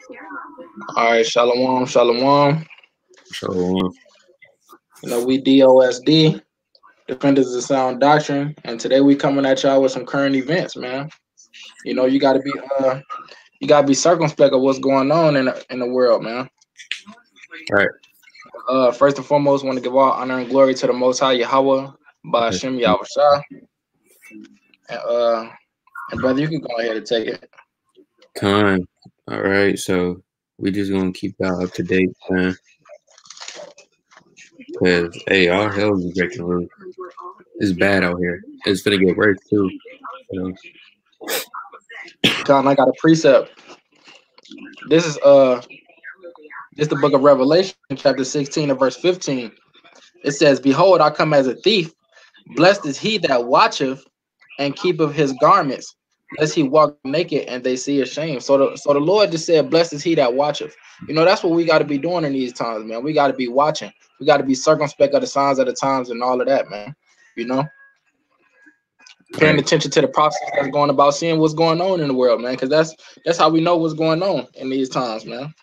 All right, shalom, shalom. So, We D.O.S.D, defenders of sound doctrine, and today we coming at y'all with some current events, man. You got to be circumspect of what's going on in the world, man. right. First and foremost, want to give all honor and glory to the Most High Yahweh, by Hashem Yahushua. And brother, you can go ahead and take it. Con. All right. So we just gonna keep y'all up to date, man. Cause all hell is breaking loose. It's bad out here. It's gonna get worse too. You Con, I got a precept. This is the book of Revelation, chapter 16 and verse 15. It says, "Behold, I come as a thief. Blessed is he that watcheth and keepeth his garments, lest he walk naked and they see his shame." So the Lord just said, "Blessed is he that watcheth." That's what we got to be doing in these times, man. We got to be watching. We got to be circumspect of the signs of the times and all of that, man. Paying Right. attention to the process that's going about, seeing what's going on in the world, man. Because that's how we know what's going on in these times, man.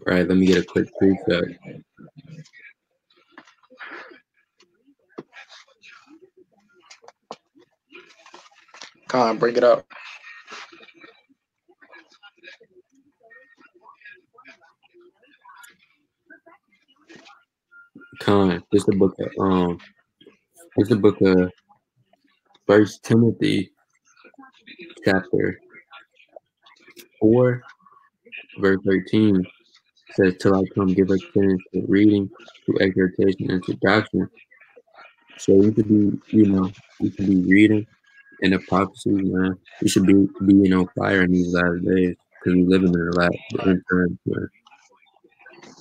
Right. Let me get a quick precept. Come on, bring it up. Con. It's the book of First Timothy, chapter 4, verse 13. Says, "Till I come, give extendance to reading, to exhortation, and to doctrine." So we should be, we should be reading in the prophecies, man. We should be on fire in these last days because we living in the end times, man.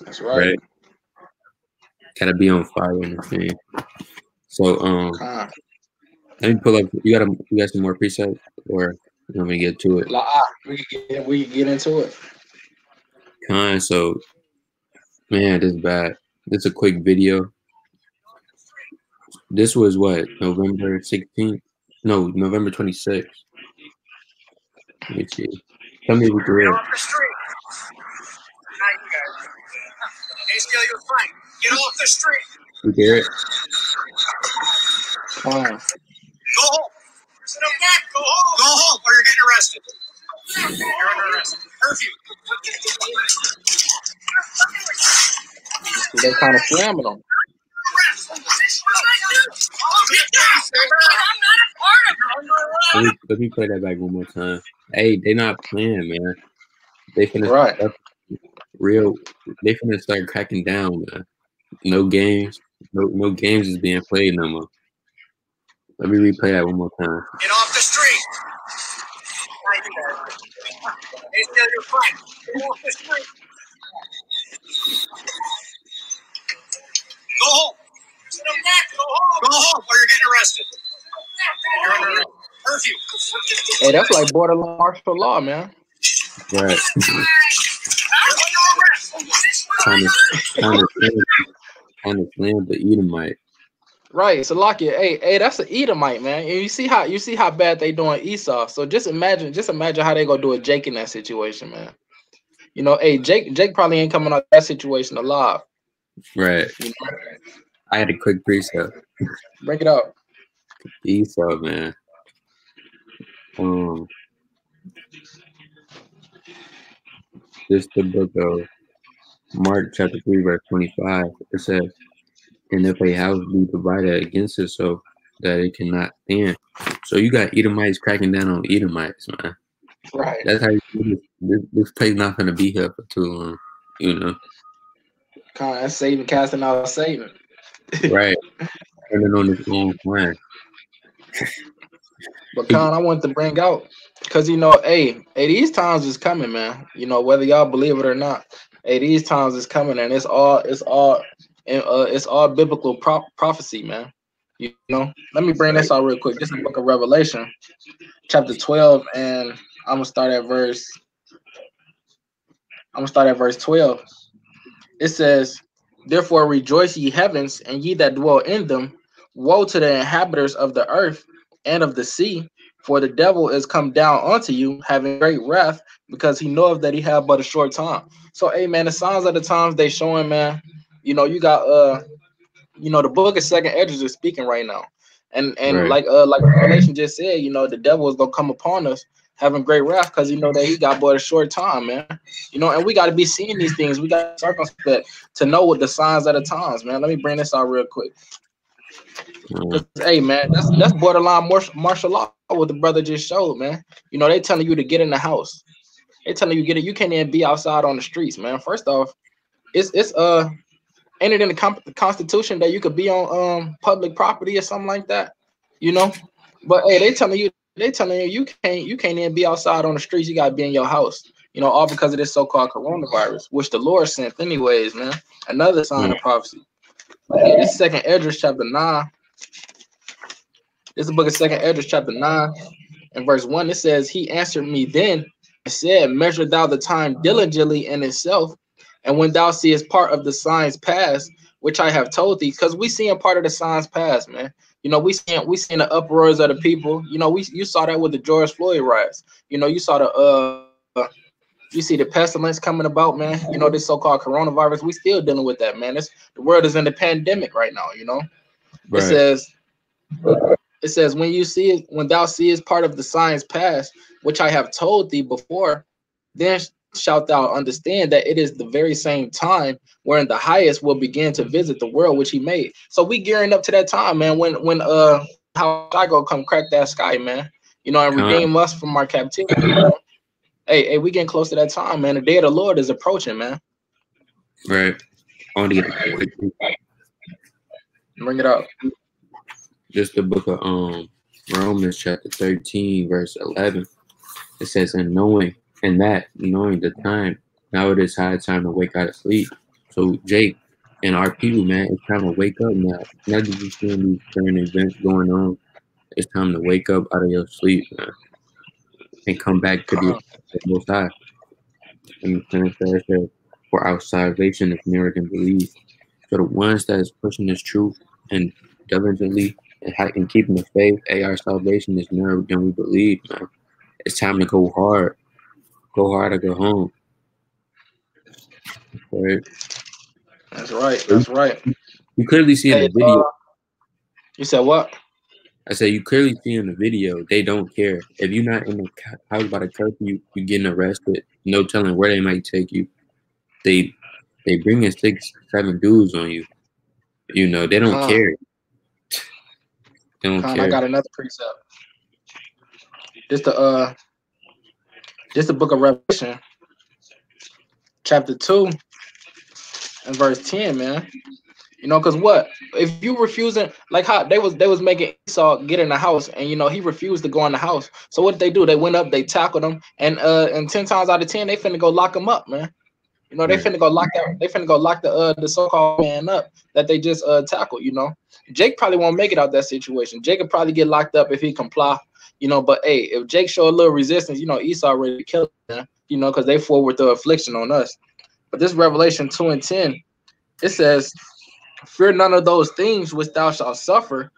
That's right. Gotta be on fire in the thing. So Come. let me pull up. You got some more presets, or you want me to get to it? We can get into it. So, man, this is bad. This is a quick video. This was what, November 16th? No, November 26th. Let me see. Tell me if you can hear it. Off the street. Not you guys. Hey, Scale, you're fine. Get off the street. You hear it? Come on. Go home. Sit up back. Go home. Go home, or you're getting arrested. You're under arrest. Curfew. They're kind of slamming them. Let me play that back one more time. Hey, they not playing, man. They finna They finna start cracking down, man. No games. No games is being played no more. Let me replay that one more time. Get off the street. Hey, Scale, you're fine. Get off the street. Go home. Sit up back. Go home. Go home, or you're getting arrested. You're under arrest. Curfew. Hey, that's like borderline martial law, man. Right. Kind of slam the Edomite. Right, so hey, that's an Edomite, man. And you see how bad they doing Esau. So just imagine how they gonna do a Jake in that situation, man. Hey, Jake probably ain't coming out of that situation alive. Right. I had a quick precept. Break it up. Esau, man. This the book of Mark chapter 3 verse 25. It says, "And if a house be divided against itself, that it cannot stand." So you got Edomites cracking down on Edomites, man. Right. That's how you do this place not gonna be here for too long, That's Satan casting out Satan. Right. Turning on his own plan. But Con, I want to bring out, because hey, these times is coming, man. Whether y'all believe it or not, hey, these times is coming, and it's all biblical prophecy, man. Let me bring this out real quick. This is the book of Revelation, chapter 12, and I'm gonna start at verse 12. It says, "Therefore rejoice, ye heavens, and ye that dwell in them. Woe to the inhabitants of the earth and of the sea, For the devil is come down unto you, having great wrath, because he knoweth that he have but a short time. So, hey man, the signs of the times they showing, man. You got the book of Second Edges is speaking right now, and Right. like Revelation just said, the devil is gonna come upon us having great wrath because that he got but a short time, man. And we got to be seeing these things. We got to circumspect to know what the signs of the times, man. Let me bring this out real quick. Cause hey, man, that's borderline martial law. What the brother just showed, man. They telling you to get in the house. They telling you get it. You can't even be outside on the streets, man. First off, it's entered in the Constitution that you could be on public property or something like that, you know. But hey, they telling you you can't even be outside on the streets. You gotta be in your house, all because of this so-called coronavirus, which the Lord sent anyways, man. Another sign of prophecy. Hey, this Second Esdras chapter 9. This is the book of Second Esdras chapter 9 and verse 1. It says, "He answered me then and said, Measure thou the time diligently in itself, and when thou seest part of the signs pass, which I have told thee," because we seeing part of the signs pass, man. We seeing the uproars of the people. You saw that with the George Floyd riots. You saw you see the pestilence coming about, man. This so-called coronavirus. We still dealing with that, man. The world is in the pandemic right now. It Right. says, when thou seest part of the signs pass, which I have told thee before, then shalt thou understand that it is the very same time wherein the highest will begin to visit the world which he made. So we gearing up to that time, man, when how I go come crack that sky, man, and redeem us from our captivity. Hey, we getting close to that time, man. The day of the Lord is approaching, man. Right. I want to get a quick. Bring it up. Just the book of Romans chapter 13, verse 11. It says, "And knowing the time, now it is high time to wake out of sleep." So Jake and our people, man, it's time to wake up now. Now that you're seeing these current events going on, it's time to wake up out of your sleep, man, and come back to the Most High. And it says, "For our salvation is nearer than believe." So the ones that is pushing this truth and diligently and keeping the faith, our salvation is nearer than we believe, man. It's time to go hard. Go hard or go home. Right? That's right. That's right. You clearly see in Hey, the video. you said what? I said you clearly see in the video they don't care. If you're not in the house by the curfew, you're getting arrested. No telling where they might take you. They bringing 6, 7 dudes on you. They don't care. They don't care. I got another precept. This the book of Revelation, chapter 2 and verse 10, man. Because what if you refusing, like how they was making Esau get in the house, and he refused to go in the house. So what did they do? They went up, they tackled him, and 10 times out of 10 they finna go lock him up, man. They finna go lock that. They finna go lock the so-called man up that they just tackled. Jake probably won't make it out that situation. Jake could probably get locked up if he comply. But hey, if Jake show a little resistance, Esau already killed him. Because they forward the affliction on us. But this Revelation 2 and 10, it says, "Fear none of those things which thou shalt suffer.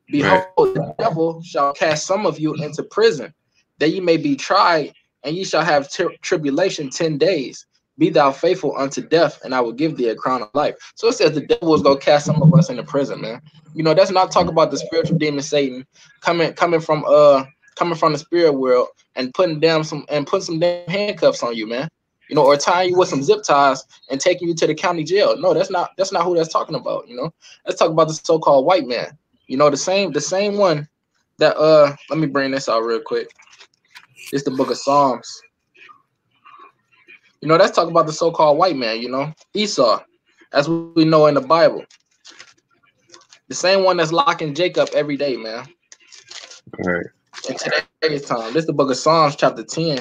Behold, the devil shall cast some of you into prison, that ye may be tried, and ye shall have tribulation 10 days. Be thou faithful unto death, and I will give thee a crown of life." So it says the devil is gonna cast some of us into prison, man. That's not talking about the spiritual demon Satan coming from the spirit world and putting some damn handcuffs on you, man. Or tying you with some zip ties and taking you to the county jail. No, that's not who that's talking about. Let's talk about the so-called white man. The same one that let me bring this out real quick. It's the book of Psalms. Let's talk about the so-called white man, Esau, as we know in the Bible. The same one that's locking Jacob every day, man. All right. In today's time. This is the book of Psalms, chapter 10.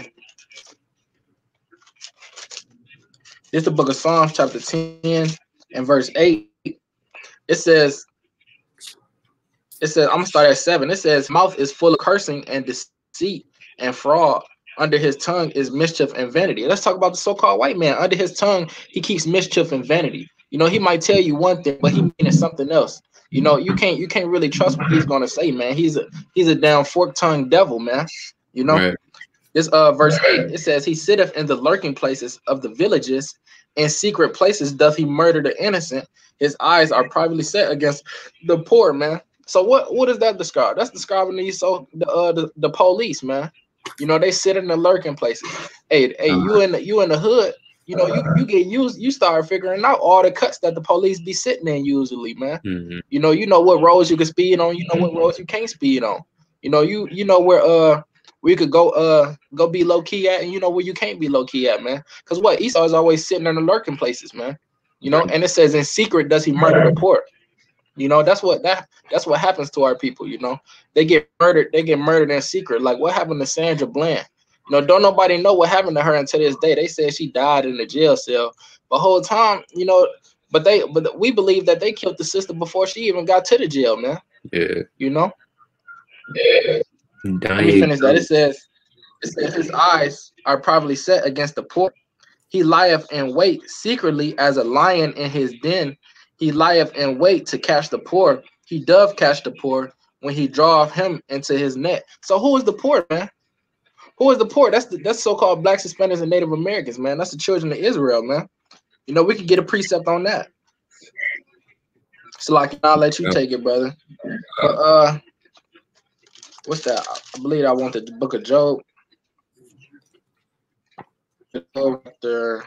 This is the book of Psalms, chapter 10 and verse 8. It says, I'm gonna start at 7. It says, "Mouth is full of cursing and deceit and fraud. Under his tongue is mischief and vanity." Let's talk about the so-called white man. Under his tongue, he keeps mischief and vanity. He might tell you one thing, but he means something else. You know, you can't really trust what he's gonna say, man. He's a damn fork-tongued devil, man. You know. Right. This verse 8, it says, he sitteth in the lurking places of the villages, in secret places doth he murder the innocent. His eyes are privately set against the poor, man. So what does that describe? That's describing the police, man. You know, they sit in the lurking places. Hey, you in the hood, you know, you get used, you start figuring out all the cuts that the police be sitting in usually, man. Mm-hmm. You know what roads you can speed on, you know what roads you can't speed on. You know where you could go be low key at, and you know where you can't be low key at, man. Because what Esau is always sitting in the lurking places, man. You know, and it says in secret does he murder the poor. You know, that's what happens to our people. You know, they get murdered in secret. Like what happened to Sandra Bland? You know, don't nobody know what happened to her until this day. They said she died in the jail cell. The whole time, you know, but we believe that they killed the sister before she even got to the jail, man. Yeah. You know. Yeah. Let me finish that. It says his eyes are probably set against the poor. He lieth in wait secretly as a lion in his den. He lieth in wait to catch the poor. He doth catch the poor when he draweth him into his net. So who is the poor, man? Who is the poor? That's so-called Black Hispanics and Native Americans, man. That's the children of Israel, man. You know, we could get a precept on that. So like, I'll let you take it, brother. But what's that? I believe I wanted the book of Job. Chapter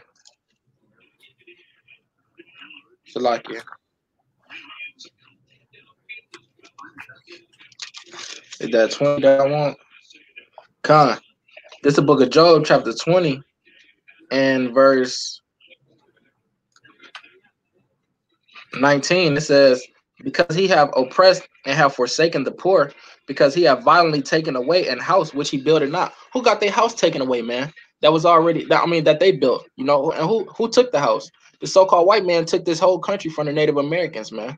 Salakia. Is that 20 that I want? Con. This is the book of Job, chapter 20, and verse 19. It says, because he have oppressed and have forsaken the poor, because he have violently taken away an house which he builded not. Who got their house taken away, man? That was already, that they built, you know, and who took the house? The so-called white man took this whole country from the Native Americans, man.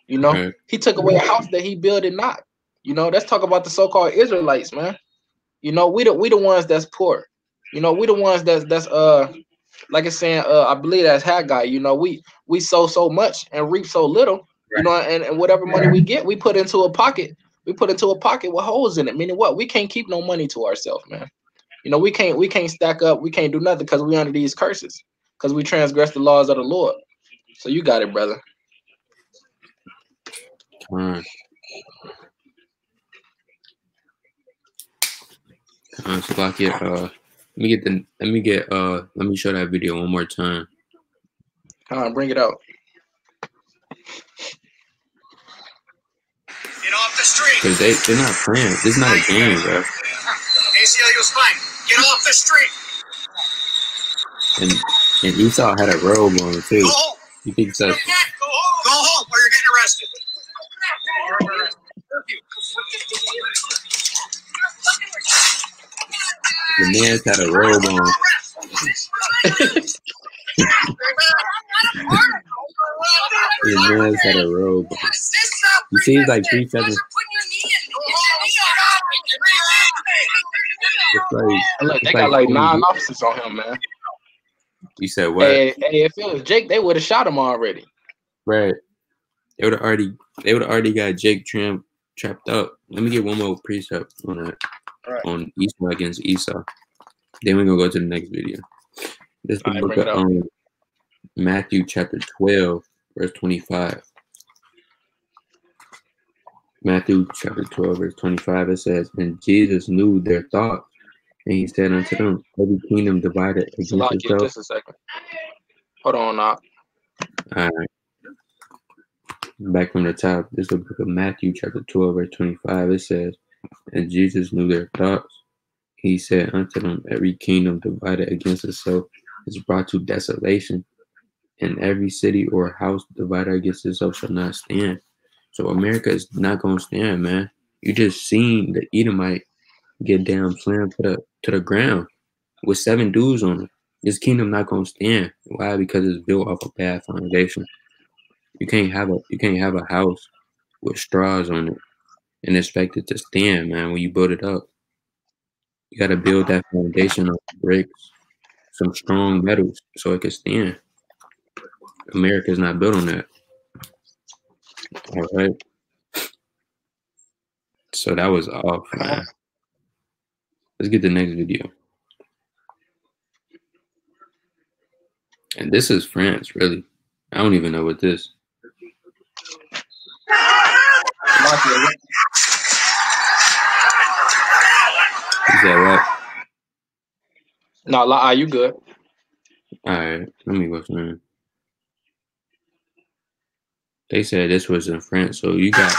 You know, Right. He took away a house that he built it not. You know, let's talk about the so-called Israelites, man. You know, we the ones that's poor. You know, we the ones that's like it's saying, I believe that's Haggai. You know, we sow so much and reap so little. Right. You know, and whatever money we get, we put into a pocket. We put into a pocket with holes in it. Meaning what? We can't keep no money to ourselves, man. You know, we can't stack up. We can't do nothing because we under these curses. Because we transgress the laws of the Lord. So you got it, brother. So like it, let me show that video one more time. Bring it out. Get off the street. Because they're not playing. This is not a game, bro. ACLU's fine. Get off the street. And Esau had a robe on too. Go home. You think so? Go home or you're getting arrested. The man's had a robe on. The man's had a robe on. You see, he's like 3 seconds. They got like 9 officers on him, man. You said what? Hey, if it was Jake, they would have shot him already. Right. They would have already got Jake trapped up. Let me get one more precept on that. Right. On Esau against Esau. Then we're gonna go to the next video. This is the book of Matthew chapter 12, verse 25. Matthew chapter 12, verse 25, it says, and Jesus knew their thoughts, and he said unto them, every kingdom divided against itself. Just a second. Hold on, now. All right. Back from the top, this is the book of Matthew chapter 12, verse 25. It says, and Jesus knew their thoughts. He said unto them, every kingdom divided against itself is brought to desolation, and every city or house divided against itself shall not stand. So America is not going to stand, man. You just seen the Edomite get damn slammed to the ground with 7 dudes on it. This kingdom not going to stand. Why? Because it's built off a bad foundation. You can't have a house with straws on it and expect it to stand, man, when you build it up. You got to build that foundation of bricks, some strong metals, so it can stand. America's not built on that. All right. So that was off, man. Let's get the next video. And this is France, really. I don't even know what this. Is that right? No, you good. All right, let me go through. They said this was in France, so you got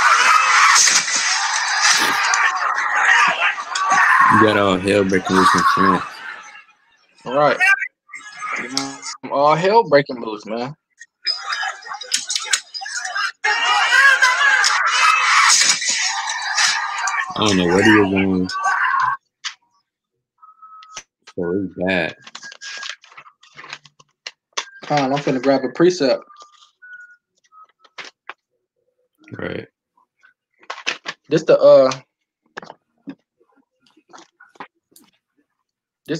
all hell breaking loose in France. All right. All hell breaking loose, man. I don't know what he was doing. So it's bad. I'm finna grab a precept. Right. This the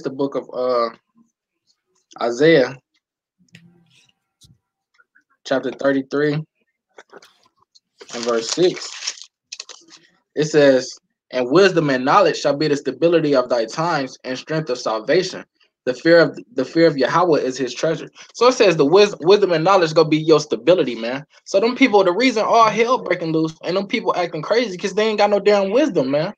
book of Isaiah, chapter 33 and verse 6. It says, "And wisdom and knowledge shall be the stability of thy times and strength of salvation. The fear of Yahweh is his treasure." So it says the wisdom and knowledge gonna be your stability, man. So them people, the reason all hell breaking loose and them people acting crazy because they ain't got no damn wisdom, man.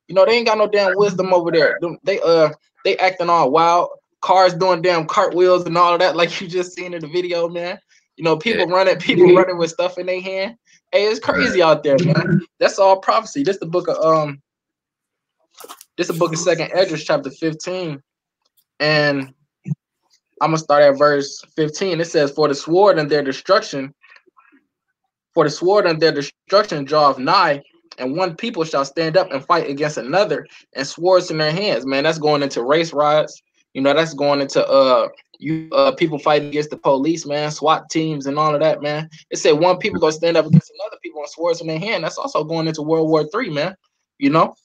You know, they ain't got no damn wisdom over there. They acting all wild, cars doing damn cartwheels and all of that, like you just seen in the video, man. You know, people running with stuff in their hand. Hey, it's crazy out there, man. That's all prophecy. This the book of Second Esdras, chapter 15. And I'm gonna start at verse 15. It says, For the sword and their destruction draweth nigh, and one people shall stand up and fight against another, and swords in their hands." Man, that's going into race riots. You know, that's going into people fighting against the police, man, SWAT teams and all of that, man. It said one people gonna stand up against another people and swords in their hand. That's also going into World War III, man. You know?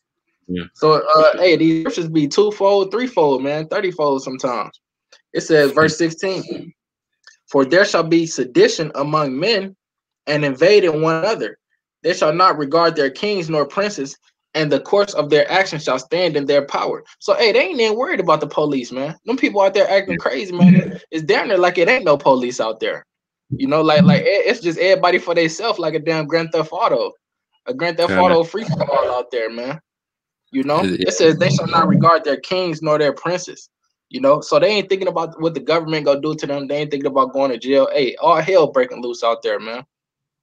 Yeah. So hey, these scriptures be twofold, threefold, man, 30-fold sometimes. It says, verse 16, "For there shall be sedition among men, and invading one another. They shall not regard their kings nor princes, and the course of their action shall stand in their power." So, hey, they ain't even worried about the police, man. Them people out there acting crazy, man. It's damn near like it ain't no police out there. You know, like it's just everybody for themselves, like a damn Grand Theft Auto. A Grand Theft Auto free for all out there, man. You know, it says they shall not regard their kings nor their princes. You know, so they ain't thinking about what the government gonna do to them. They ain't thinking about going to jail. Hey, all hell breaking loose out there, man.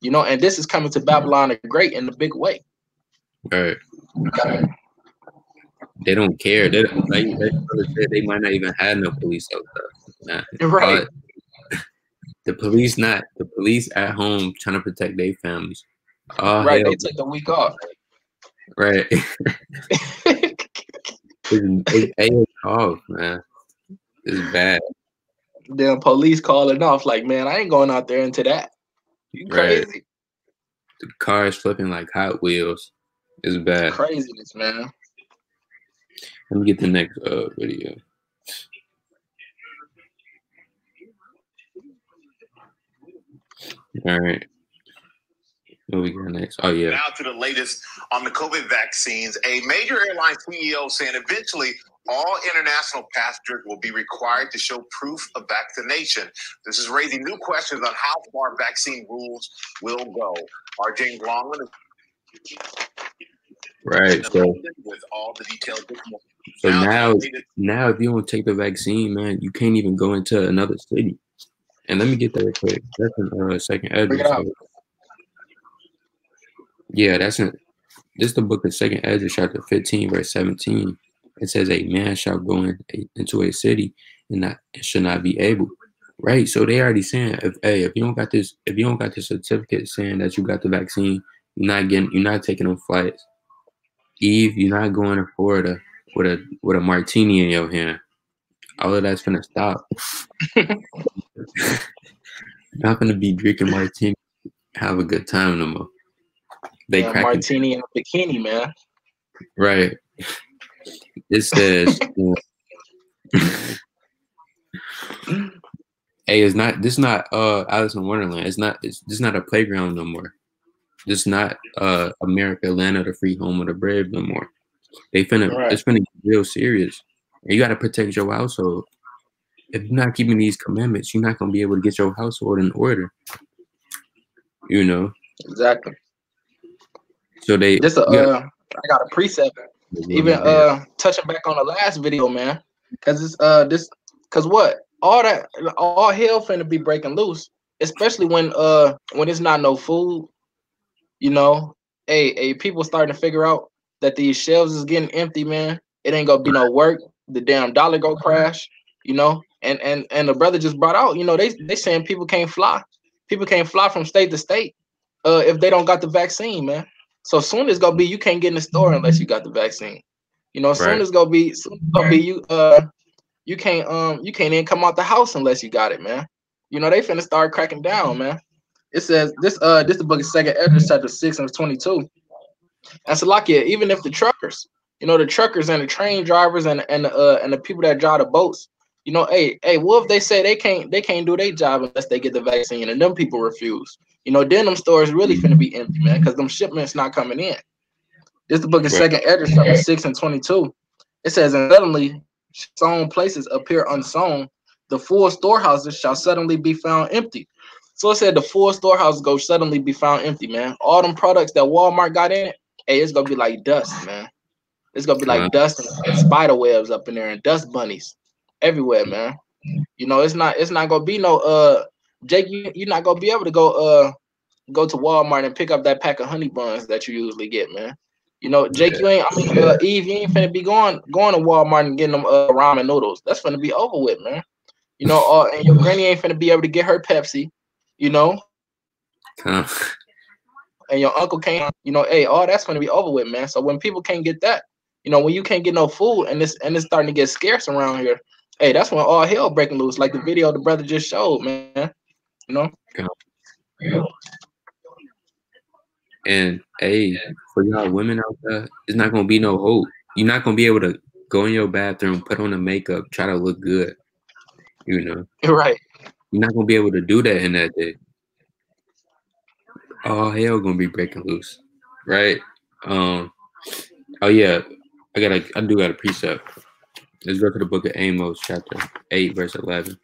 You know, and this is coming to Babylon the Great in a big way. Right. They don't care. They might not even have no police out there. Nah. Right. The police at home trying to protect their families. Right. They took the week off. Right. It's off, man. It's bad. Damn police calling off like, man, I ain't going out there into that. You crazy. Right. The cars flipping like Hot Wheels. It's bad. It's craziness, man. Let me get the next video. All right. What we got next? Oh, yeah. Now to the latest on the COVID vaccines. A major airline CEO saying eventually all international passengers will be required to show proof of vaccination. This is raising new questions on how far vaccine rules will go. Our James Longman. Right. So with all the details. So now if you don't take the vaccine, man, you can't even go into another city. And let me get that quick. That's in Second Esdras. Yeah, this is the book of Second Esdras, chapter 15, verse 17. It says, "A man shall go into a city and should not be able." Right. So they already saying, if you don't got this certificate saying that you got the vaccine, you're not taking them flights. Eve, you're not going to Florida with a martini in your hand. All of that's gonna stop. Not gonna be drinking martini, have a good time no more. They crack martini in a bikini, man. Right. It says, "Hey, this not Alice in Wonderland. This not a playground no more. This is not America, land of the free, home of the brave no more. It's finna get real serious. And you gotta protect your household. If you're not keeping these commandments, you're not gonna be able to get your household in order. You know? Exactly. So I got a precept. Even touching back on the last video, man. Cause it's cause what? All hell finna be breaking loose. Especially when it's not no food, you know. Hey, people starting to figure out that these shelves is getting empty, man. It ain't gonna be no work. The damn dollar go crash, you know. And the brother just brought out, you know, they saying people can't fly. People can't fly from state to state if they don't got the vaccine, man. So soon it's gonna be you can't get in the store unless you got the vaccine. You know, soon it's gonna be you can't even come out the house unless you got it, man. You know, they finna start cracking down, man. It says this the book of 2nd Ezra chapter 6 and 22. And so like even if the truckers, you know, the truckers and the train drivers and the people that drive the boats, you know, hey, what if they say they can't do their job unless they get the vaccine and them people refuse? You know, then them stores really finna be empty, man, because them shipments not coming in. This is the book of 2nd Ezra chapter 6 and 22. It says, and suddenly sown places appear unsown, the full storehouses shall suddenly be found empty. So it said the full storehouses go suddenly be found empty, man. All them products that Walmart got in it, hey, it's gonna be like dust, man. It's gonna be like dust and spider webs up in there and dust bunnies everywhere, man. You know, it's not gonna be no Jake, you're not gonna be able to go to Walmart and pick up that pack of honey buns that you usually get, man. You know, Jake, Eve, you ain't finna be going to Walmart and getting them ramen noodles. That's finna be over with, man. You know, and your granny ain't finna be able to get her Pepsi, you know. And your uncle can't, you know, hey, all that's gonna be over with, man. So when people can't get that, you know, when you can't get no food and it's starting to get scarce around here, hey, that's when all hell breaking loose, like the video the brother just showed, man. You know. And hey, for y'all women out there, it's not gonna be no hope. You're not gonna be able to go in your bathroom, put on the makeup, try to look good. You know, right? You're not gonna be able to do that in that day. All hell gonna be breaking loose, right? Oh yeah, I do got a precept. Let's go to the book of Amos, chapter 8, verse 11.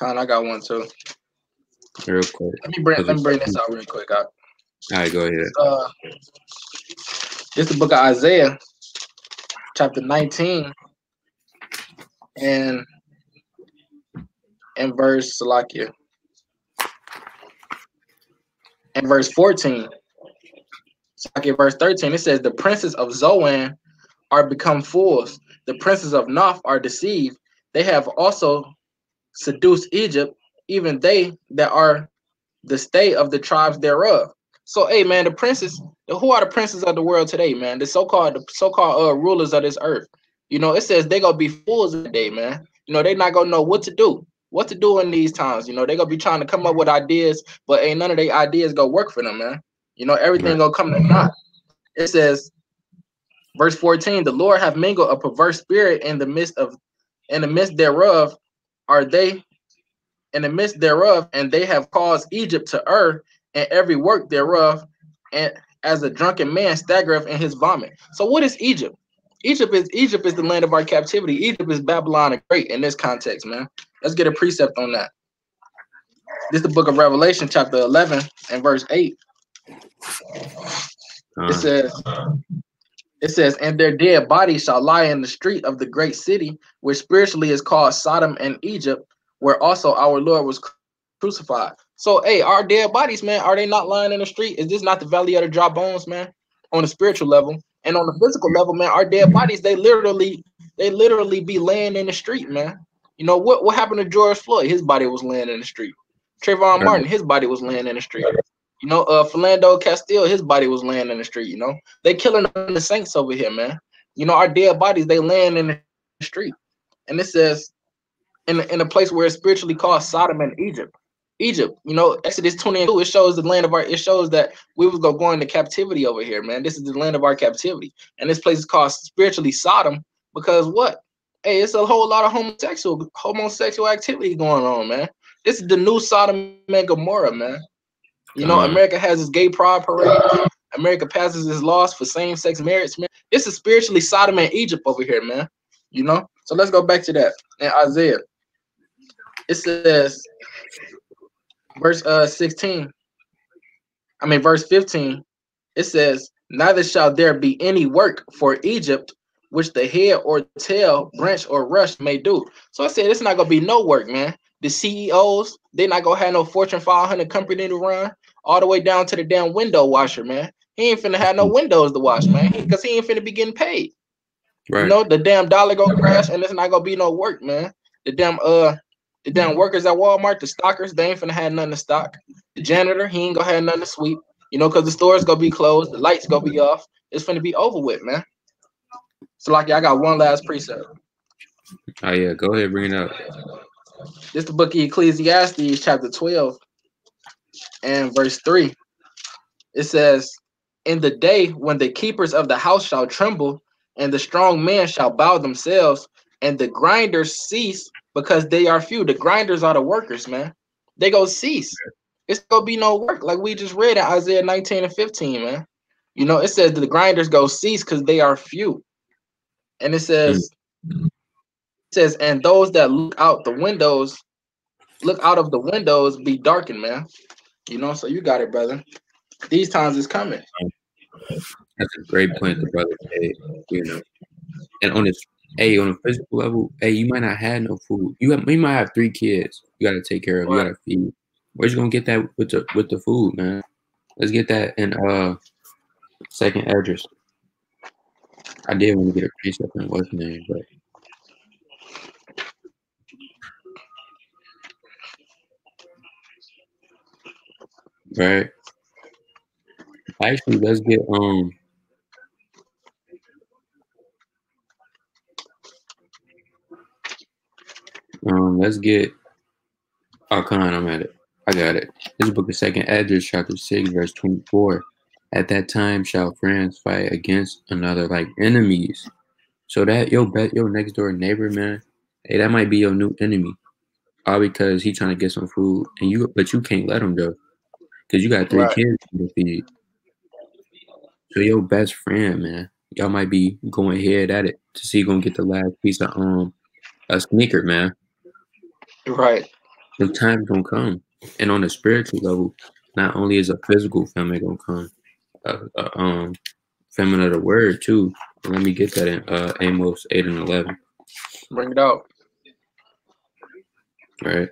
I got one too. Real quick. Let me bring this out real quick. All right, go ahead. It's the book of Isaiah, chapter 19, and verse Salakia. And verse 14. Salakia, verse 13, it says, the princes of Zoan are become fools. The princes of Noph are deceived. They have also seduced Egypt, even they that are the stay of the tribes thereof. So, hey, man, the princes, who are the princes of the world today, man? The so-called rulers of this earth. You know, it says they gonna be fools today, man. You know, they not gonna know what to do in these times. You know, they gonna be trying to come up with ideas, but ain't none of their ideas gonna work for them, man. You know, everything gonna come to naught. It says, verse 14, the Lord have mingled a perverse spirit in the midst thereof are they, and they have caused Egypt to err in every work thereof, and as a drunken man staggereth in his vomit. So what is Egypt? Egypt is the land of our captivity. Egypt is Babylon the Great in this context, man. Let's get a precept on that. This is the book of Revelation, chapter 11 and verse 8. It says, and their dead bodies shall lie in the street of the great city, which spiritually is called Sodom and Egypt, where also our Lord was crucified. So, hey, our dead bodies, man, are they not lying in the street? Is this not the valley of the dry bones, man? On the spiritual level and on the physical level, man, our dead bodies, they literally be laying in the street, man. You know what happened to George Floyd? His body was laying in the street. Trayvon Martin, his body was laying in the street. You know, Philando Castile, his body was laying in the street. You know, they killing the saints over here, man. You know, our dead bodies, they laying in the street. And it says, in a place where it's spiritually called Sodom and Egypt. Egypt, you know, Exodus 22, it shows it shows that we was gonna go into captivity over here, man. This is the land of our captivity. And this place is called spiritually Sodom because what? Hey, it's a whole lot of homosexual activity going on, man. This is the new Sodom and Gomorrah, man. You know, America has its gay pride parade. America passes its laws for same-sex marriage, man. This is spiritually Sodom and Egypt over here, man. You know? So let's go back to that. In Isaiah, it says, verse 16, verse 15, it says, neither shall there be any work for Egypt, which the head or tail, branch or rush may do. So I said, it's not going to be no work, man. The CEOs, they're not going to have no Fortune 500 company to run, all the way down to the damn window washer, man. He ain't finna have no windows to wash, man, because he ain't finna be getting paid. Right. You know, the damn dollar gonna crash, and it's not gonna be no work, man. The damn workers at Walmart, the stockers, they ain't finna have nothing to stock. The janitor, he ain't gonna have nothing to sweep. You know, because the store's gonna be closed, the lights gonna be off. It's finna be over with, man. So, like, I got one last precept. Oh yeah, go ahead, bring it up. This is the book of Ecclesiastes, chapter 12, and verse 3. It says, in the day when the keepers of the house shall tremble, and the strong men shall bow themselves, and the grinders cease because they are few. The grinders are the workers, man. They go cease. It's gonna be no work, like we just read in Isaiah 19 and 15, man. You know, it says the grinders go cease because they are few. And it says, and those that look out of the windows be darkened, man. You know, so you got it, brother. These times is coming. That's a great point the brother made, you know. And on a physical level, you might not have no food. You might have 3 kids you gotta take care of, you gotta feed. Where's you gonna get that with the food, man? Let's get that in second address. I did want to get a precept in what's name, but right. Actually, let's get come on, I'm at it. I got it. This book of second address, chapter 6, verse 24. At that time shall friends fight against another like enemies. So that your next door neighbor, man, hey, that might be your new enemy. All because he trying to get some food, but you can't let him go because you got 3 kids to feed. So your best friend, man, y'all might be going head at it to see gonna get the last piece of a sneaker, man. Right. The time's gonna come, and on a spiritual level, not only is a physical famine gonna come, famine of the word too. Let me get that in Amos 8 and 11. Bring it out. Right,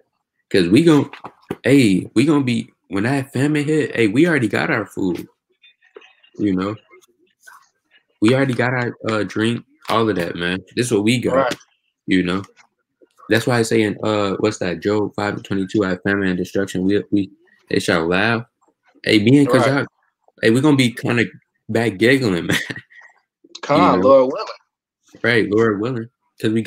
because we gonna be when that famine hit. Hey, we already got our food. You know, we already got our drink, all of that, man. This is what we got. Right. You know, that's why I say in what's that, Job 5:22, I have famine and destruction. They shall laugh. Hey, being because y'all, hey, we're gonna be kind of back giggling, man. Come on, Lord willing. Right, Lord willing, because we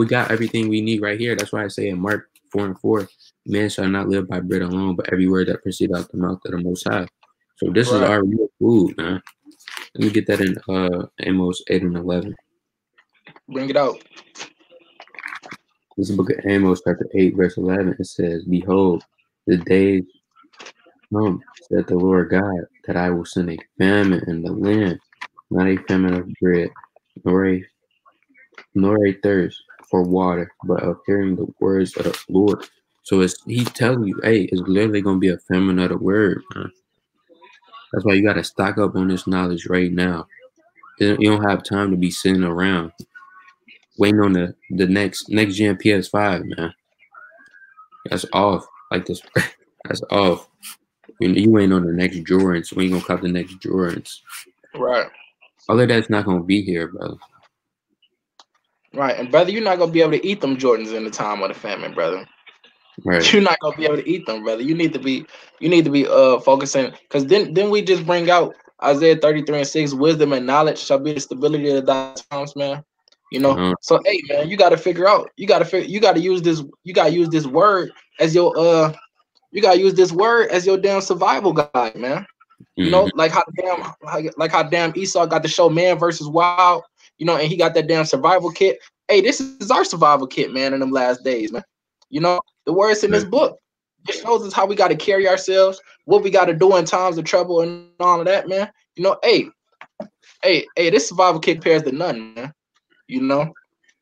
got everything we need right here. That's why I say in Mark 4 and 4, man shall not live by bread alone, but every word that proceeds out the mouth of the Most High. So this is our real food, man. Let me get that in Amos 8 and 11. Bring it out. This is the book of Amos, chapter 8, verse 11. It says, behold, the days come, said the Lord God, that I will send a famine in the land, not a famine of bread, nor a thirst for water, but of hearing the words of the Lord. So he's telling you, hey, it's literally going to be a famine of the word, man. That's why you got to stock up on this knowledge right now. You don't have time to be sitting around waiting on the next gen PS5, man. That's off. Like this, that's off. You ain't on the next Jordans. We ain't gonna cop the next Jordans. Right. All of that's not gonna be here, brother. Right, and brother, you're not gonna be able to eat them Jordans in the time of the famine, brother. Right. You're not gonna be able to eat them, brother. You need to be focusing, because then we just bring out Isaiah 33 and 6, wisdom and knowledge shall be the stability of thy times, man. You know, so hey, man, you gotta figure out. You gotta use this word as your damn survival guide, man. You know, like how damn Esau got to show man versus wild. You know, and he got that damn survival kit. Hey, this is our survival kit, man. In them last days, man. You know, the words in this book. It shows us how we got to carry ourselves, what we got to do in times of trouble and all of that, man. You know, hey, this survival kit compares to none, man. You know.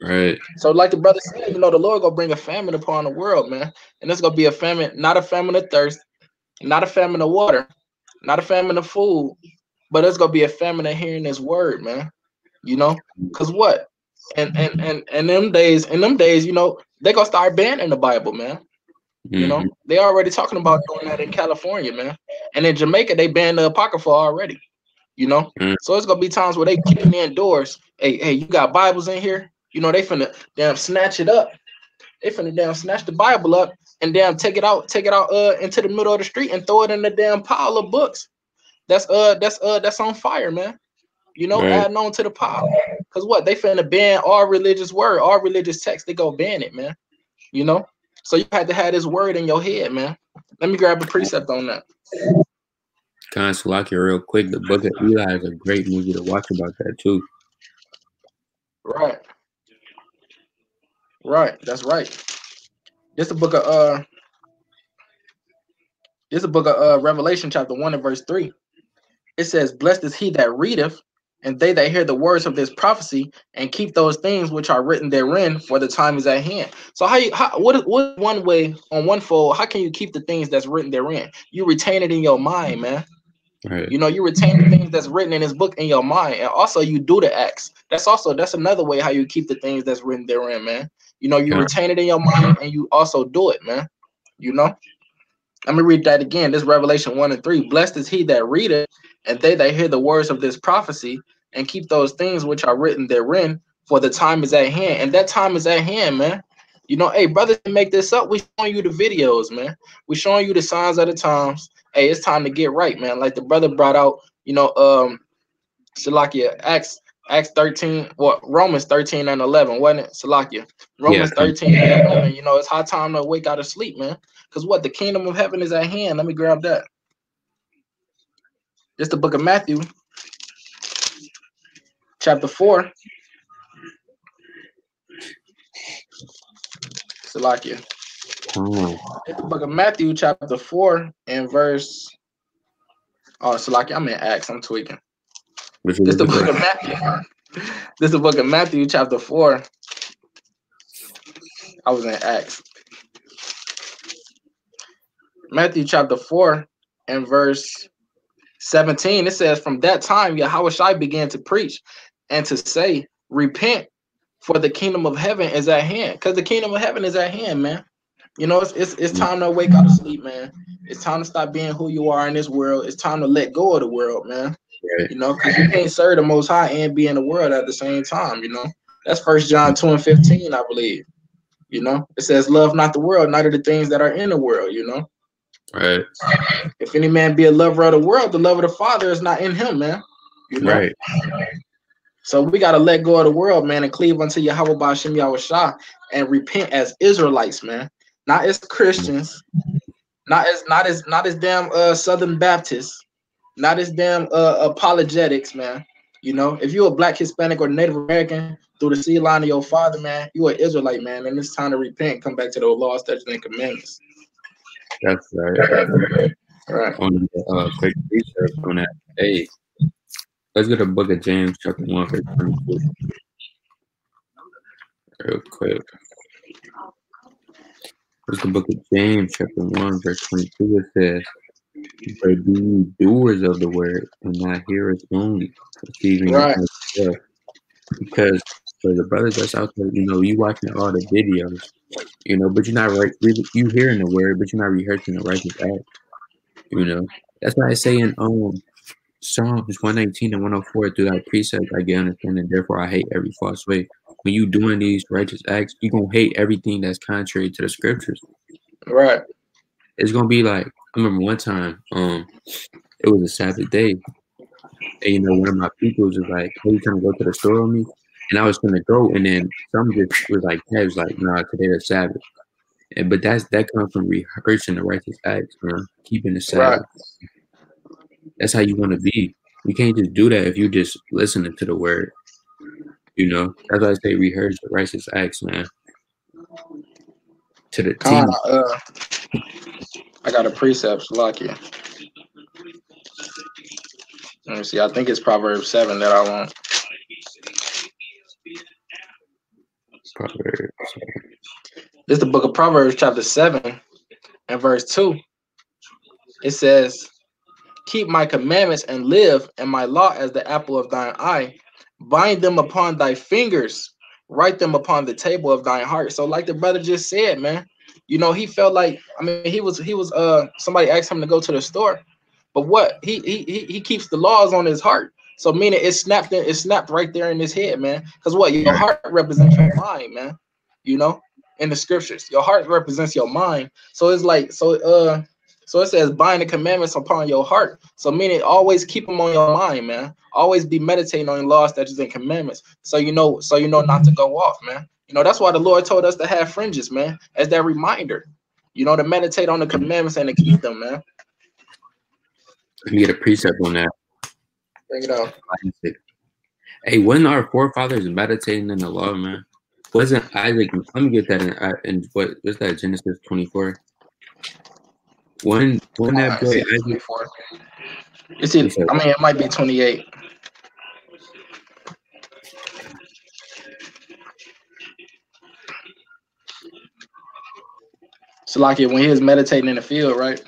Right. So like the brother said, you know, the Lord gonna bring a famine upon the world, man. And it's gonna be a famine, not a famine of thirst, not a famine of water, not a famine of food, but it's gonna be a famine of hearing his word, man. You know, cause what? And them days, you know, they gonna start banning the Bible, man. You know, they already talking about doing that in California, man. And in Jamaica, they banned the Apocrypha already. You know, so it's gonna be times where they kicking in doors. Hey, you got Bibles in here? You know, they finna damn snatch it up. They finna damn snatch the Bible up and damn take it out into the middle of the street and throw it in the damn pile of books. That's on fire, man. You know, adding on to the pile. Cause what? They finna ban all religious word, all religious text. They go ban it, man. You know, so you had to have this word in your head, man. Let me grab a precept on that. Kind of like it real quick. The Book of Eli is a great movie to watch about that too. Right. That's right. This is a book of Revelation chapter 1 and verse 3. It says, "Blessed is he that readeth, and they that hear the words of this prophecy, and keep those things which are written therein, for the time is at hand." So what one way on one fold, how can you keep the things that's written therein? You retain it in your mind, man. Right. You know, you retain the things that's written in this book in your mind, and also you do the acts. That's another way how you keep the things that's written therein, man. You know, you retain it in your mind and you also do it, man. You know, let me read that again. This Revelation 1 and 3. "Blessed is he that readeth, and they that hear the words of this prophecy, and keep those things which are written therein, for the time is at hand." And that time is at hand, man. You know, hey, brothers, make this up. We showing you the videos, man. We showing you the signs of the times. Hey, it's time to get right, man. Like the brother brought out, you know, Salakia, Acts 13, well, Romans 13 and 11, wasn't it? Salakia. Romans 13 and 11, you know, it's high time to wake out of sleep, man. Because what? The kingdom of heaven is at hand. Let me grab that. It's the book of Matthew, chapter 4. Salakia. It's the book of Matthew, chapter 4, and verse. Oh, Salakia, I'm in Acts. I'm tweaking. This is the book of Matthew. This is the book of Matthew, chapter 4. I was in Acts. Matthew chapter 4 and verse 17. It says, "From that time, Yahushua began to preach and to say, repent, for the kingdom of heaven is at hand." Because the kingdom of heaven is at hand, man. You know, it's time to wake out of sleep, man. It's time to stop being who you are in this world. It's time to let go of the world, man. Right. You know, because you can't serve the Most High and be in the world at the same time. You know, that's 1 John 2 and 15, I believe. You know, it says, "Love not the world, neither the things that are in the world." You know, right. If any man be a lover of the world, the love of the Father is not in him, man. You know, right. So we gotta let go of the world, man, and cleave unto Yahweh B'Shem Yahushua and repent as Israelites, man, not as Christians, not as damn Southern Baptists, not as damn apologetics, man. You know, if you're a Black, Hispanic, or Native American through the seed line of your father, man, you're an Israelite, man, and it's time to repent and come back to the law, statutes, and commandments. That's right. Right. On the quick research on that. Hey, let's go to the book of James, chapter 1, verse 22. Real quick. It's the book of James, chapter 1, verse 22. It says, "But be ye doers of the word, and not hearers only, deceiving yourself." Because for the brothers that's out there, you know, you watching all the videos, you know, but you're not really, you hearing the word, but you're not rehearsing the righteous act. You know, that's why I say in Psalms 119 and 104, "Through thy precepts I get understanding, therefore I hate every false way." When you doing these righteous acts, you're gonna hate everything that's contrary to the scriptures. Right. It's gonna be like, I remember one time, it was a Sabbath day, and you know, one of my people was like, "Hey, you trying to go to the store with me?" And I was gonna go, and then some just was like, "Hey," was like, "Nah, today is Sabbath." But that comes from rehearsing the righteous acts, man. Keeping the Sabbath. Right. That's how you want to be. You can't just do that if you just listening to the word. You know, that's why I say rehearse the righteous acts, man. To the T. I got a precept, lucky. Let me see. I think it's Proverbs 7 that I want. Proverbs. It's the book of Proverbs, chapter 7, and verse 2. It says, keep my commandments and live, and my law as the apple of thine eye. Bind them upon thy fingers, write them upon the table of thine heart. So like the brother just said, man, you know, he felt like, I mean, he was somebody asked him to go to the store, but what he keeps the laws on his heart. So meaning it's snapped right there in his head, man. Because what, your heart represents your mind, man. You know, in the scriptures, your heart represents your mind. So it's like, so it says, bind the commandments upon your heart. So meaning always keep them on your mind, man. Always be meditating on your laws, statutes, and commandments. So you know not to go off, man. You know, that's why the Lord told us to have fringes, man, as that reminder. You know, to meditate on the commandments and to keep them, man. Let me get a precept on that. Bring it out. Hey, when our forefathers meditating in the law, man? Wasn't Isaac? Let me get that in what's that? Genesis 24. When that boy Isaac, 24. It's it. I mean, it might be 28. So like it when he was meditating in the field, right?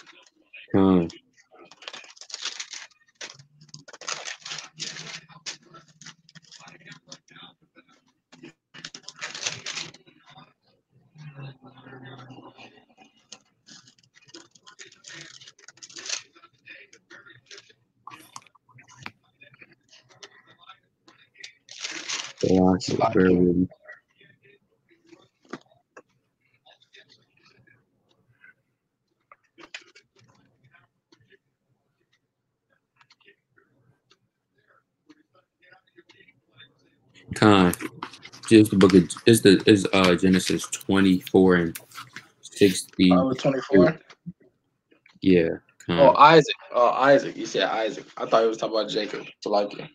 Just the book of is Genesis 24 and 60. 24. Yeah. Oh, Isaac. Oh, Isaac. You said Isaac. I thought he was talking about Jacob. So like it.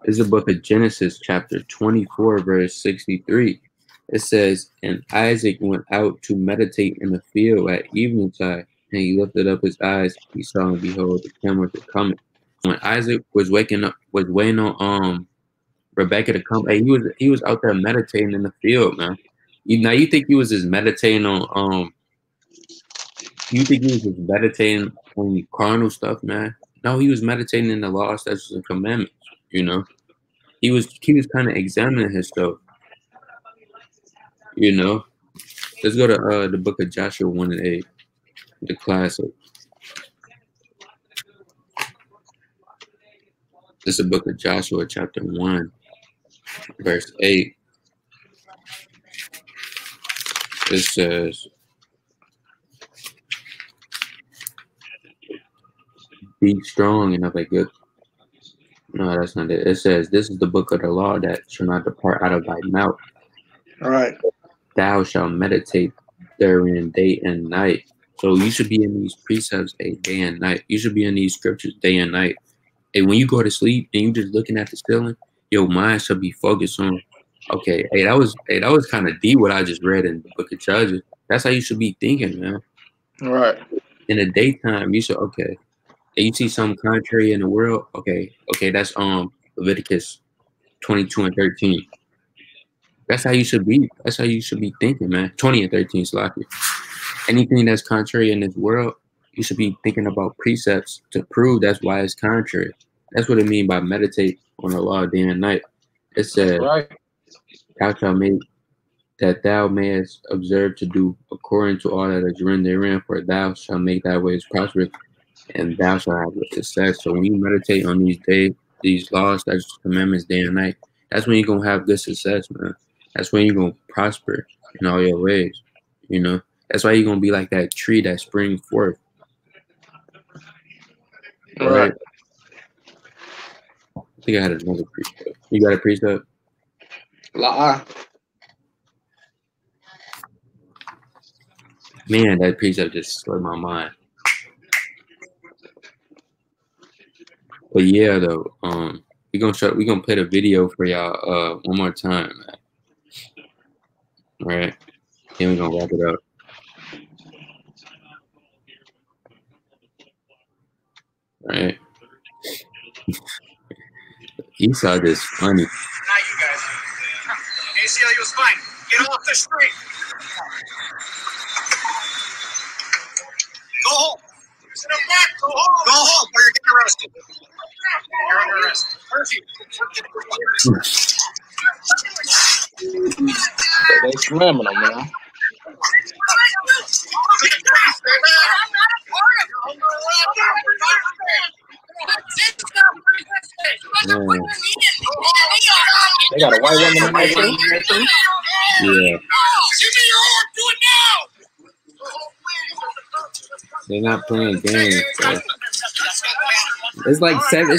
This is the book of Genesis, chapter 24, verse 63. It says, and Isaac went out to meditate in the field at eventide, and he lifted up his eyes. He saw and behold, the camels were coming. When Isaac was waiting on Rebecca to come, hey, he was out there meditating in the field, man. Now you think he was just meditating on you think he was just meditating on carnal stuff, man? No, he was meditating in the law, statutes, and commandments. You know, he was kind of examining himself. You know, let's go to the book of Joshua 1 and 8, the classic. This is the book of Joshua, chapter 1, verse 8. It says, be strong and of a good. No, that's not it. It says, this is the book of the law that shall not depart out of thy mouth. All right. Thou shalt meditate therein day and night. So you should be in these precepts day and night. You should be in these scriptures day and night. And when you go to sleep and you just looking at the ceiling, your mind should be focused on, okay, that was kind of deep what I just read in the book of Judges. That's how you should be thinking, man. All right. In the daytime, you should, okay. And you see something contrary in the world, okay, that's Leviticus 22 and 13. That's how you should be. That's how you should be thinking, man. 20 and 13, Sloppy. Anything that's contrary in this world, you should be thinking about precepts to prove that's why it's contrary. That's what it means by meditate on the law day and night. It says, right. Thou shalt make that thou mayest observe to do according to all that is written therein, for thou shalt make thy ways prosperous, and thou shalt have success. So when you meditate on these laws, statutes, commandments day and night, that's when you're gonna have good success, man. That's when you're gonna prosper in all your ways. You know, that's why you're gonna be like that tree that springs forth. Right. I think I had another precept. You got a precept? Man, that precept just slipped my mind. But yeah, though, we're gonna play the video for y'all one more time, man. All right, then we're gonna wrap it up. Right? Esau is funny. Not you guys. ACLU is fine. Get off the street. Go home. Go home. Go home or you're getting arrested. You're under arrest. They slamming them, man. They got a white woman in there too. Yeah. They're not playing games. So. It's like 7, 8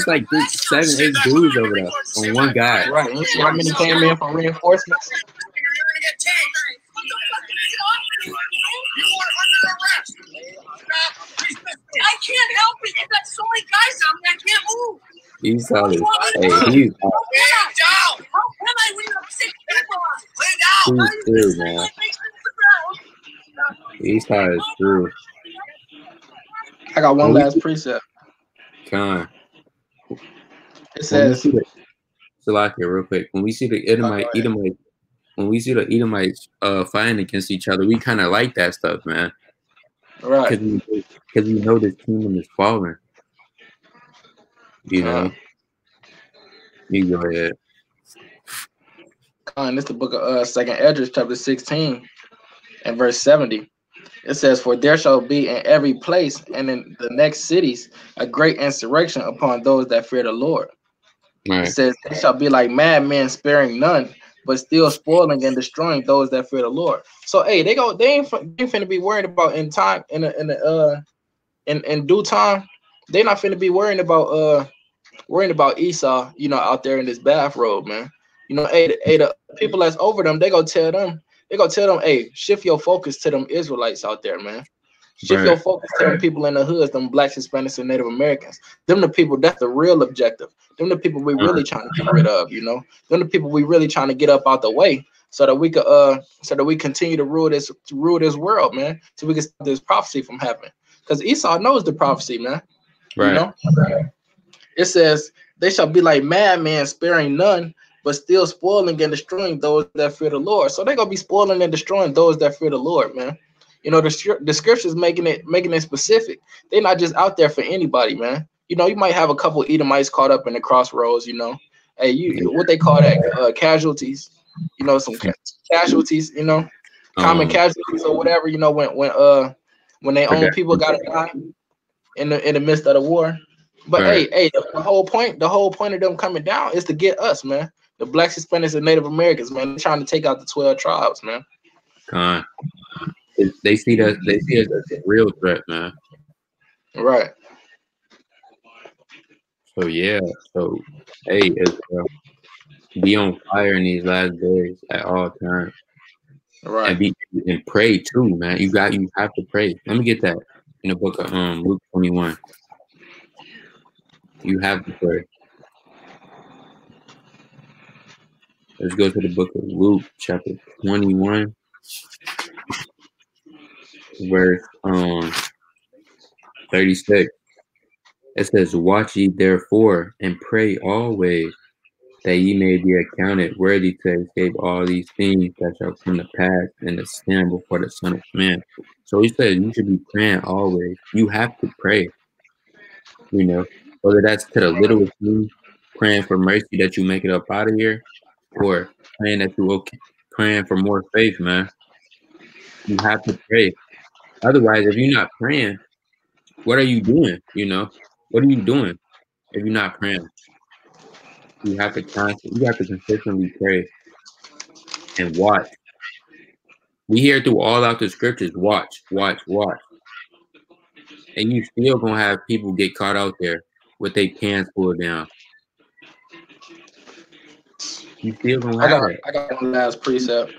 dudes over there on one guy. Right. You see how many came in for reinforcements? I can't help it. You got so many guys out there. I can't move. Esau is, hey, he's down. How can I when you have 6 people? Lay down. he's through, man. Esau is through. I got one last precept. Con. It says, Salakia, real quick. When we see the Edomites fighting against each other, we kind of like that stuff, man. right. Because we know this kingdom is falling. You know? You go ahead. This is the book of 2nd Esdras, chapter 16, and verse 70. It says, for there shall be in every place and in the next cities a great insurrection upon those that fear the Lord. Right. It says, they shall be like madmen, sparing none, but still spoiling and destroying those that fear the Lord. So, hey, they ain't finna be worried about in time, in due time. They not finna be worrying about Esau, you know, out there in this bathrobe, man. You know, hey, the people that's over them, they gonna tell them, hey, shift your focus to them Israelites out there, man. Shift your focus to them people in the hoods, them blacks, Hispanics, and Native Americans. Them the people, that's the real objective. Them the people we really trying to get rid of, you know. Them the people we really trying to get up out the way so that we could continue to rule this world, man. So we can stop this prophecy from happening. Because Esau knows the prophecy, man. Right. You know? It says, they shall be like madmen, sparing none, but still spoiling and destroying those that fear the Lord. So they're gonna be spoiling and destroying those that fear the Lord, man. You know, the scriptures making it specific. They're not just out there for anybody, man. You know, you might have a couple Edomites caught up in the crossroads, you know. Hey, what they call that, casualties, you know, some casualties, you know, common casualties or whatever, you know, when their own people gotta die in the midst of the war. But hey, the whole point of them coming down is to get us, man. The blacks, Hispanics, and Native Americans, man. They're trying to take out the 12 tribes, man. Con. They see us as a real threat, man. Right. So yeah. So hey, be on fire in these last days at all times. Right. And pray too, man. You have to pray. Let me get that in the book of Luke 21. You have to pray. Let's go to the book of Luke, chapter 21, verse 36. It says, watch ye therefore and pray always, that ye may be accounted worthy to escape all these things that shall come to pass and to stand before the Son of Man. So he said you should be praying always. You have to pray. You know, whether that's to the littlest thing, praying for mercy that you make it up out of here, or praying that you okay, praying for more faith, man. You have to pray. Otherwise, if you're not praying, what are you doing? You know, what are you doing if you're not praying? You have to consistently pray and watch. We hear through all out the scriptures, watch. And you still gonna have people get caught out there with their pants pulled down. You still gonna have that. I got one last precept.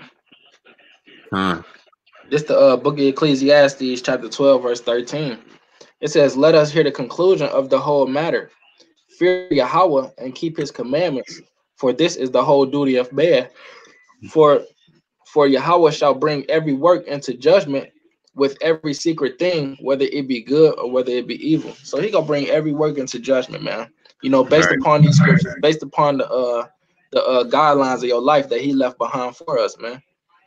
Huh. This the book of Ecclesiastes, chapter 12, verse 13. It says, let us hear the conclusion of the whole matter. Fear Yahweh and keep his commandments, for this is the whole duty of man. For Yahweh shall bring every work into judgment with every secret thing, whether it be good or whether it be evil. So he gonna bring every work into judgment, man. You know, based upon these scriptures, based upon the guidelines of your life that he left behind for us, man.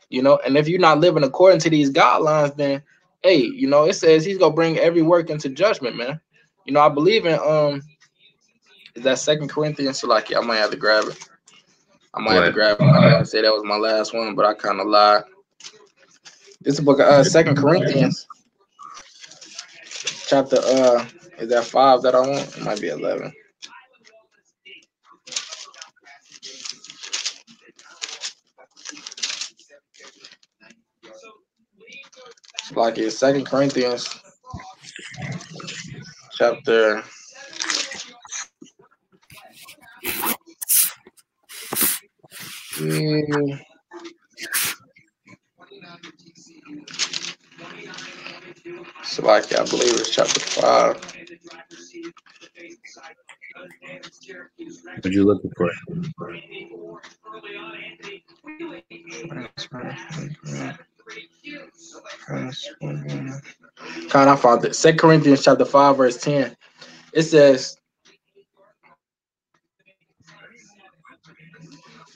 You know, and if you're not living according to these guidelines, then hey, you know, it says he's gonna bring every work into judgment, man. You know, I believe in is that 2 Corinthians? So like, yeah, I might have to grab it. I might have to grab it. I say that was my last one, but I kind of lied. This is book of 2 Corinthians, chapter is that 5 that I want? It might be 11. Like it's 2 Corinthians chapter so like I believe it's chapter 5. What you looking for? Kind of found it. 2 Corinthians chapter 5 verse 10. It says,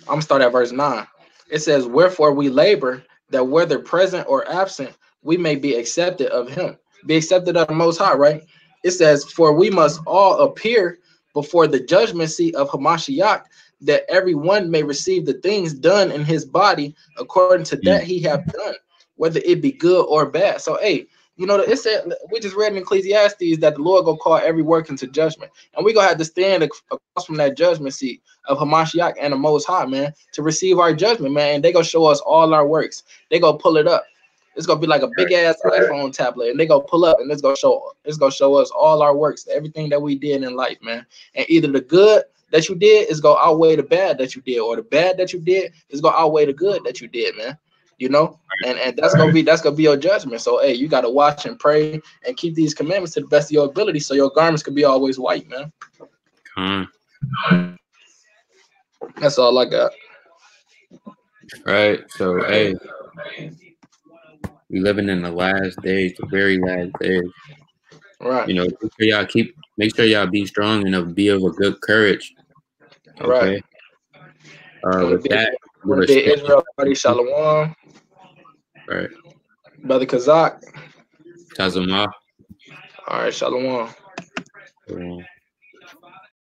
I'm gonna start at verse 9. It says, wherefore we labor that whether present or absent, we may be accepted of him, be accepted of the Most High, right? It says, for we must all appear before the judgment seat of Hamashiach, that every one may receive the things done in his body according to that he have done, whether it be good or bad. So, hey, you know, it said, we just read in Ecclesiastes that the Lord gonna call every work into judgment, and we gonna have to stand across from that judgment seat of Hamashiach and the Most High, man, to receive our judgment, man. And they gonna show us all our works. They gonna pull it up. It's gonna be like a big ass iPhone tablet, and they gonna pull up, and it's gonna show us all our works, everything that we did in life, man. And either the good that you did is gonna outweigh the bad that you did, or the bad that you did is gonna outweigh the good that you did, man. You know, and that's gonna be your judgment. So hey, you gotta watch and pray and keep these commandments to the best of your ability, so your garments can be always white, man. That's all I got. Right. So hey, we living in the last days, the very last days. Right. You know, make sure y'all be strong and be of a good courage. Okay. Right. With that, want to be Israel, buddy. Shalom. Right. Brother Kazak. Tazamah. All right, shalom.